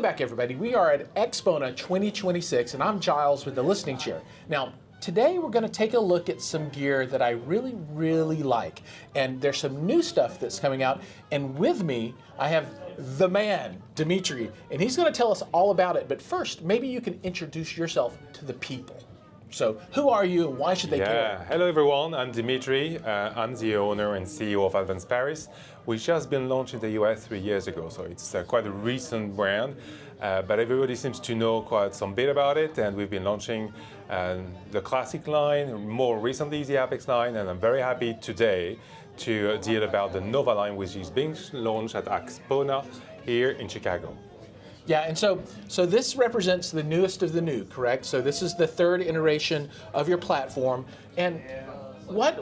back, everybody. We are at Axpona 2026, and I'm Jiles with the listening chair. Now, today we're going to take a look at some gear that I really, really like. And there's some new stuff that's coming out. And with me, I have the man, Dimitri, and he's going to tell us all about it. But first, maybe you can introduce yourself to the people. So, who are you and why should they care? Hello everyone, I'm Dimitri. I'm the owner and CEO of Advanced Paris, which has been launched in the US 3 years ago, so it's quite a recent brand. But everybody seems to know quite some bit about it, and we've been launching the Classic line, more recently the Apex line, and I'm very happy today to deal about the Nova line, which is being launched at Axpona here in Chicago. Yeah, and so this represents the newest of the new, correct? So this is the third iteration of your platform. And what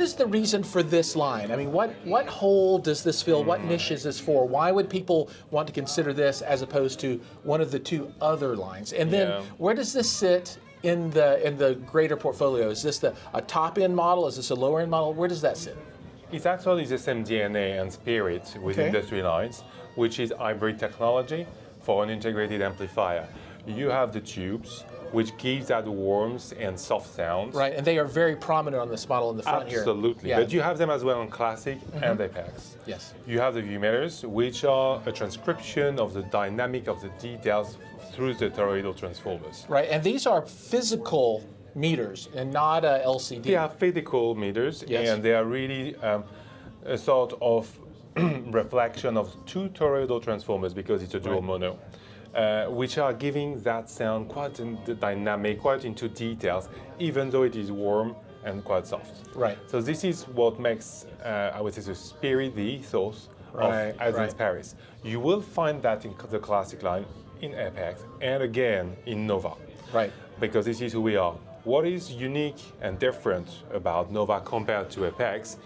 is the reason for this line? I mean, what hole does this fill? What niche is this for? Why would people want to consider this as opposed to one of the two other lines? And then where does this sit in the greater portfolio? Is this a top-end model? Is this a lower-end model? Where does that sit? It's actually the same DNA and spirit within the three lines, which is hybrid technology for an integrated amplifier. You have the tubes, which gives that warmth and soft sound. Right, and they are very prominent on this model in the front here. Absolutely, but you have them as well on Classic and Apex. Yes. You have the emitters, which are a transcription of the dynamic of the details through the toroidal transformers. Right, and these are physical meters and not a LCD. They are physical meters, and they are really a sort of reflection of two toroidal transformers because it's a dual mono, which are giving that sound quite dynamic, quite into details, even though it is warm and quite soft. Right. So this is what makes, I would say, the spirit, the ethos of Advanced Paris. You will find that in the Classic line, in Apex, and again in Nova. Right. Because this is who we are. What is unique and different about Nova compared to Apex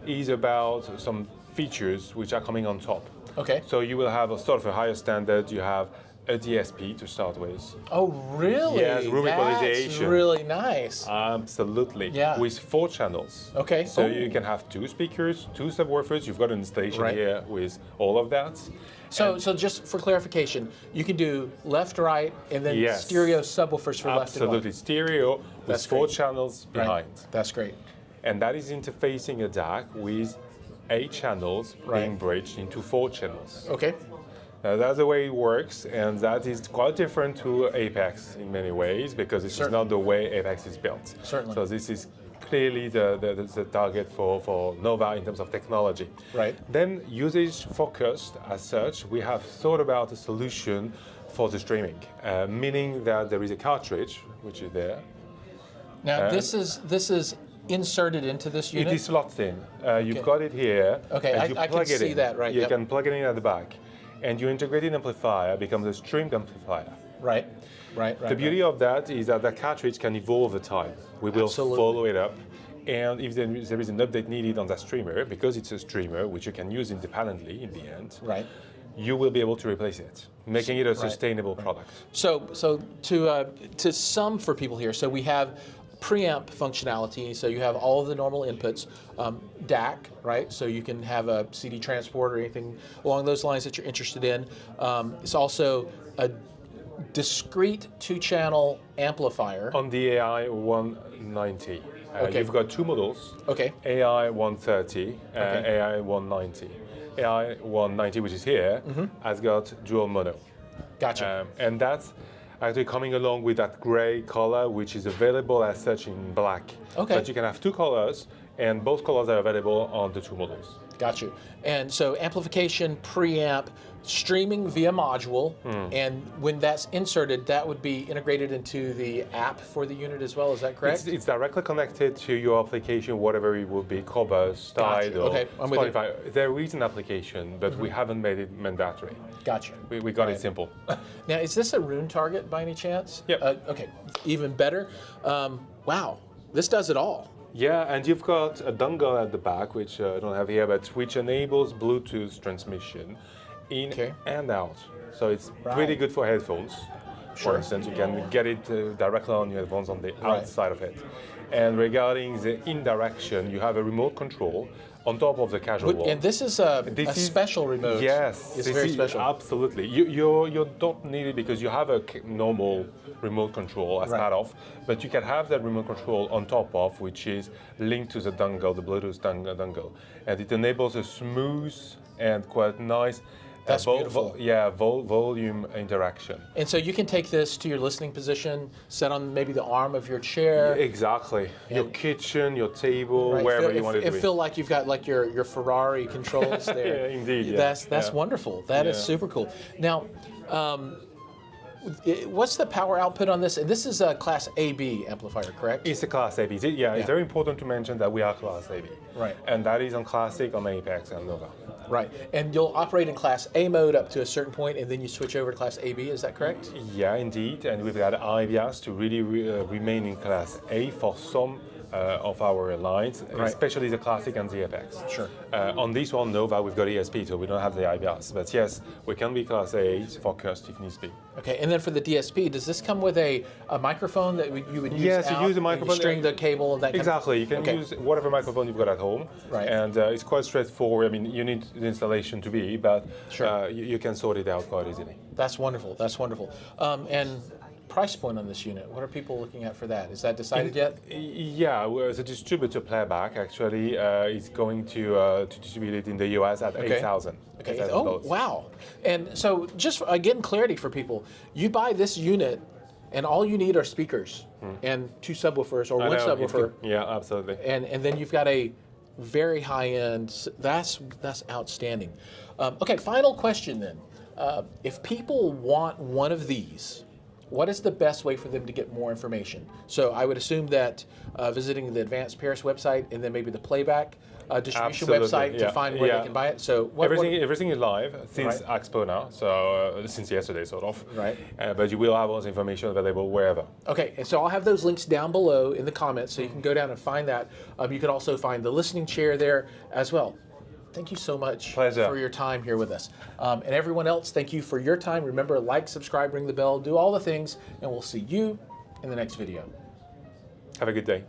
is about some features which are coming on top. Okay. So you will have a sort of a higher standard. You have a DSP to start with. Oh, really? Yes, room equalization. That's really nice. Absolutely. Yeah. With 4 channels. Okay. So you can have 2 speakers, 2 subwoofers. You've got an installation here with all of that. So just for clarification, you can do left, right, and then stereo subwoofers for left and right. Absolutely. Stereo with 4 channels behind. That's great. And that is interfacing a DAC with 8 channels being bridged into 4 channels. Okay. Now that's the way it works, and that is quite different to Apex in many ways because this is not the way Apex is built. Certainly. So this is clearly the target for Nova in terms of technology. Right. Then usage focused as such, we have thought about a solution for the streaming, meaning that there is a cartridge which is there. Now this is inserted into this unit? It is slots in. You've got it here. Okay, I can see that, right. You can plug it in at the back. And your integrated amplifier becomes a streamed amplifier. Right. The beauty of that is that the cartridge can evolve over time. We will follow it up. And if there is an update needed on that streamer, because it's a streamer, which you can use independently in the end, you will be able to replace it, making it a sustainable product. So to sum for people here, so we have preamp functionality, so you have all of the normal inputs, DAC, right? So you can have a CD transport or anything along those lines that you're interested in. It's also a discrete 2-channel amplifier. On the AI 190. You've got 2 models. AI 130, AI 190. AI 190, which is here, has got dual mono. Gotcha. And that's actually coming along with that gray color, which is available as such in black. But you can have 2 colors, and both colors are available on the 2 models. Got you. And so amplification, preamp, streaming via module, and when that's inserted, that would be integrated into the app for the unit as well, is that correct? It's directly connected to your application, whatever it would be, Cobus, Tide, or Spotify. There is an application, but we haven't made it mandatory. Gotcha. We got it simple. Now, is this a Roon target by any chance? Yep. Okay, even better. Wow, this does it all. Yeah, and you've got a dongle at the back, which I don't have here, but which enables Bluetooth transmission in and out. So it's pretty good for headphones. For instance, you can get it directly on your headphones on the outside of it. And regarding the indirection, you have a remote control on top of the casual wall. And this is a special remote. Yes, it's very special. Absolutely. You don't need it because you have a normal remote control as part of, but you can have that remote control on top of, which is linked to the dongle, the Bluetooth dongle, and it enables a smooth and quite nice. That's beautiful. Volume interaction. And so you can take this to your listening position, set on maybe the arm of your chair. Exactly. Your kitchen, your table, wherever you want it to be. It feel like you've got like your Ferrari controls there. Yeah, indeed. That's wonderful. That is super cool. Now, what's the power output on this? And this is a Class AB amplifier, correct? It's a Class AB. It's very important to mention that we are Class AB. Right. And that is on Classic, on Apex, and Nova. Right. And you'll operate in Class A mode up to a certain point, and then you switch over to Class AB. Is that correct? Yeah, indeed. And we've got IBS to really remain in Class A for some of our lines, especially the Classic and the Apex. Sure. On this one, Nova, we've got ESP, so we don't have the IBS. But yes, we can be Class A focused if needs be. Okay, and then for the DSP, does this come with a microphone that you would use? Yes, you use a microphone. You string the cable and that. Exactly, you can use whatever microphone you've got at home. Right. And it's quite straightforward. I mean, you need the installation to be, but you can sort it out quite easily. That's wonderful. That's wonderful. And price point on this unit, what are people looking at for that? Is that decided yet? Yeah, the distributor playback actually is going to distribute it in the US at 8,000. Okay. Oh, wow. And so just again, clarity for people, you buy this unit and all you need are speakers and two subwoofers or one subwoofer. Yeah, absolutely. And then you've got a very high end, that's outstanding. Okay, final question then. If people want one of these, what is the best way for them to get more information? So I would assume that visiting the Advanced Paris website and then maybe the playback distribution website to find where they can buy it. So everything is live since Axpona, so since yesterday sort of. Right. But you will have all this information available wherever. Okay, and so I'll have those links down below in the comments so you can go down and find that. You can also find the listening chair there as well. Thank you so much for your time here with us. And everyone else, thank you for your time. Remember, like, subscribe, ring the bell, do all the things, and we'll see you in the next video. Have a good day.